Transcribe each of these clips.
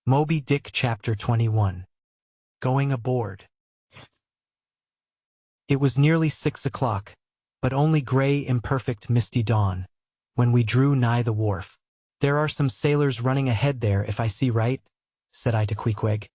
Moby Dick Chapter 21. Going Aboard. It was nearly 6 o'clock, but only gray, imperfect, misty dawn, when we drew nigh the wharf. "There are some sailors running ahead there, if I see right," said I to Queequeg.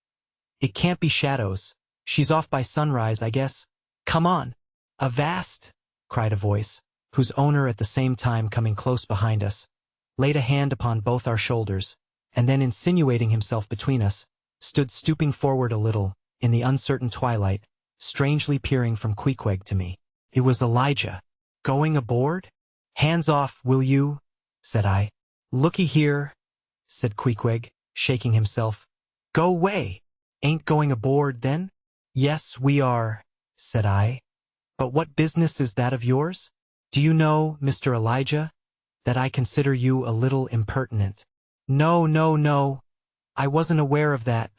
"It can't be shadows. She's off by sunrise, I guess. Come on." "Avast!" cried a voice, whose owner, at the same time coming close behind us, laid a hand upon both our shoulders, and then insinuating himself between us, stood stooping forward a little, in the uncertain twilight, strangely peering from Queequeg to me. It was Elijah. "Going aboard?" "Hands off, will you?" said I. "Looky here," said Queequeg, shaking himself. "Go away." "Ain't going aboard, then?" "Yes, we are," said I. "But what business is that of yours? Do you know, Mr. Elijah, that I consider you a little impertinent?" No, I wasn't aware of that,"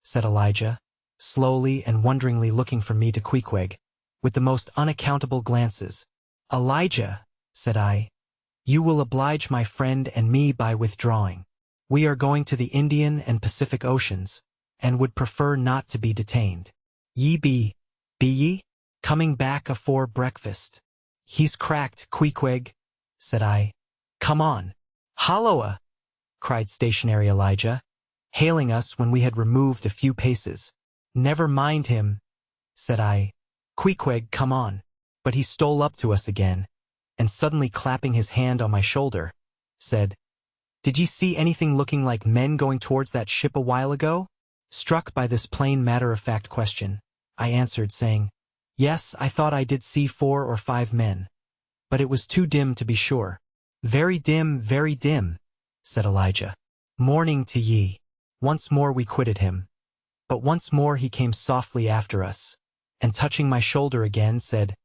said Elijah, slowly and wonderingly looking from me to Queequeg, with the most unaccountable glances. "Elijah," said I, "you will oblige my friend and me by withdrawing. We are going to the Indian and Pacific Oceans, and would prefer not to be detained. Ye be ye? Coming back afore breakfast?" "He's cracked, Queequeg," said I. "Come on." "Holloa!" cried stationary Elijah, hailing us when we had removed a few paces. "Never mind him," said I. "Queequeg, come on." But he stole up to us again, and suddenly clapping his hand on my shoulder, said, "Did ye see anything looking like men going towards that ship a while ago?" Struck by this plain matter-of-fact question, I answered, saying, "Yes, I thought I did see 4 or 5 men. But it was too dim to be sure." Very dim, said Elijah. "Morning to ye." Once more we quitted him, but once more he came softly after us, and touching my shoulder again, said,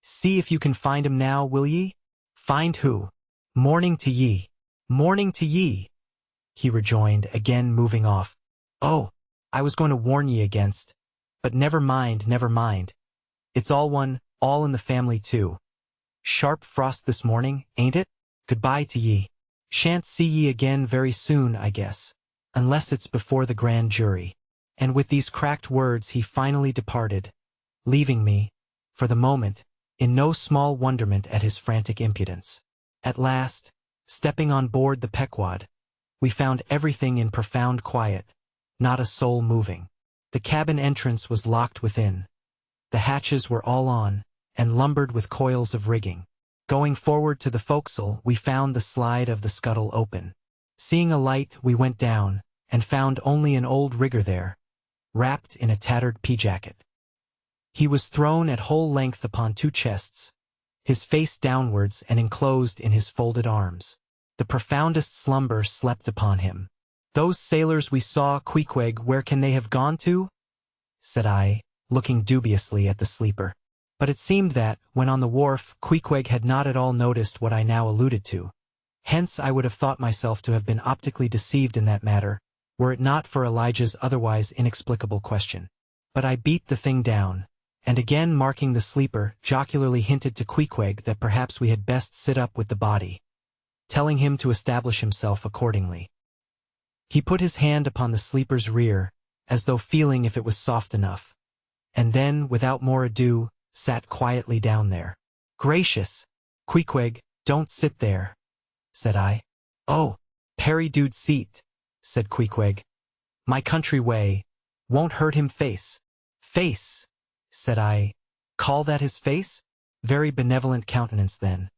"See if you can find him now, will ye?" "Find who?" "Morning to ye." "Morning to ye," he rejoined, again moving off. "Oh, I was going to warn ye against, but never mind. It's all one, all in the family too. Sharp frost this morning, ain't it? Goodbye to ye. Shan't see ye again very soon, I guess, unless it's before the grand jury." And with these cracked words he finally departed, leaving me, for the moment, in no small wonderment at his frantic impudence. At last, stepping on board the Pequod, we found everything in profound quiet, not a soul moving. The cabin entrance was locked within. The hatches were all on, and lumbered with coils of rigging. Going forward to the forecastle, we found the slide of the scuttle open. Seeing a light, we went down, and found only an old rigger there, wrapped in a tattered pea-jacket. He was thrown at whole length upon 2 chests, his face downwards and enclosed in his folded arms. The profoundest slumber slept upon him. "Those sailors we saw, Queequeg, where can they have gone to?" said I, looking dubiously at the sleeper. But it seemed that, when on the wharf, Queequeg had not at all noticed what I now alluded to. Hence I would have thought myself to have been optically deceived in that matter, were it not for Elijah's otherwise inexplicable question. But I beat the thing down, and again marking the sleeper, jocularly hinted to Queequeg that perhaps we had best sit up with the body, telling him to establish himself accordingly. He put his hand upon the sleeper's rear, as though feeling if it was soft enough, and then, without more ado, sat quietly down there. "Gracious! Queequeg, don't sit there," said I. "Oh, Perry dude seat," said Queequeg. "My country way. Won't hurt him face." "Face," said I. "Call that his face? Very benevolent countenance then.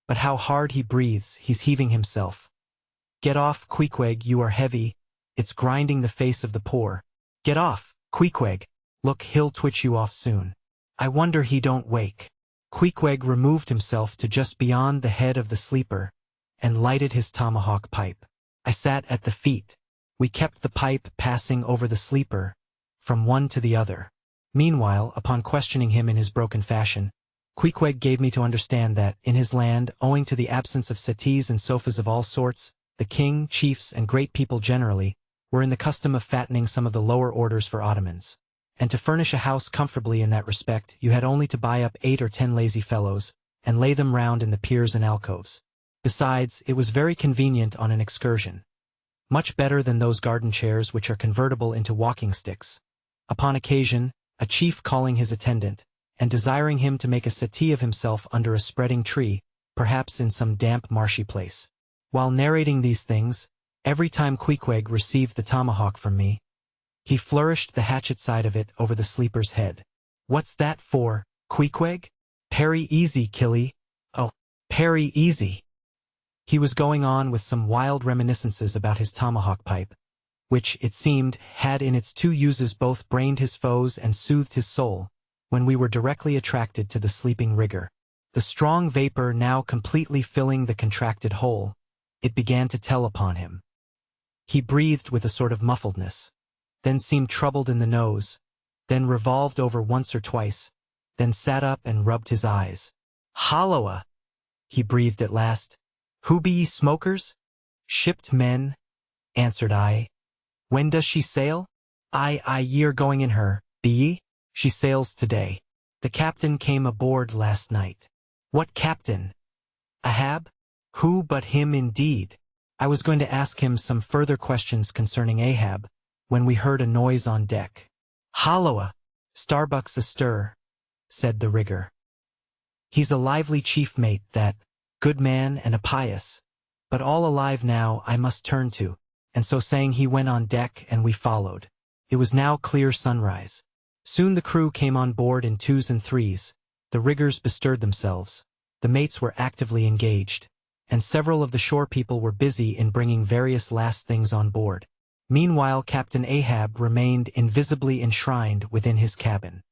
But how hard he breathes, he's heaving himself. Get off, Queequeg, you are heavy. It's grinding the face of the poor. Get off, Queequeg. Look, he'll twitch you off soon. I wonder he don't wake." Queequeg removed himself to just beyond the head of the sleeper, and lighted his tomahawk pipe. I sat at the feet. We kept the pipe passing over the sleeper, from one to the other. Meanwhile, upon questioning him in his broken fashion, Queequeg gave me to understand that, in his land, owing to the absence of settees and sofas of all sorts, the king, chiefs, and great people generally, were in the custom of fattening some of the lower orders for ottomans. And to furnish a house comfortably in that respect, you had only to buy up 8 or 10 lazy fellows, and lay them round in the piers and alcoves. Besides, it was very convenient on an excursion. much better than those garden chairs which are convertible into walking sticks. Upon occasion, a chief calling his attendant, and desiring him to make a settee of himself under a spreading tree, perhaps in some damp marshy place. While narrating these things, every time Queequeg received the tomahawk from me, he flourished the hatchet side of it over the sleeper's head. "What's that for, Queequeg?" "Parry easy, Killy." "Oh, parry easy." He was going on with some wild reminiscences about his tomahawk pipe, which, it seemed, had in its two uses both brained his foes and soothed his soul, when we were directly attracted to the sleeping rigger. The strong vapor now completely filling the contracted hole, it began to tell upon him. He breathed with a sort of muffledness, then seemed troubled in the nose, then revolved over once or twice, then sat up and rubbed his eyes. "Holloa," he breathed at last. "Who be ye smokers?" "Shipped men," answered I. "When does she sail?" Ye are going in her, be ye?" "She sails today. The captain came aboard last night." "What captain?" "Ahab." "Who but him indeed?" I was going to ask him some further questions concerning Ahab, when we heard a noise on deck. "Holloa! Starbuck's astir," said the rigger. "He's a lively chief mate, that, good man and a pious, but all alive now I must turn to," and so saying he went on deck and we followed. It was now clear sunrise. Soon the crew came on board in twos and threes, the riggers bestirred themselves, the mates were actively engaged, and several of the shore people were busy in bringing various last things on board. Meanwhile Captain Ahab remained invisibly enshrined within his cabin.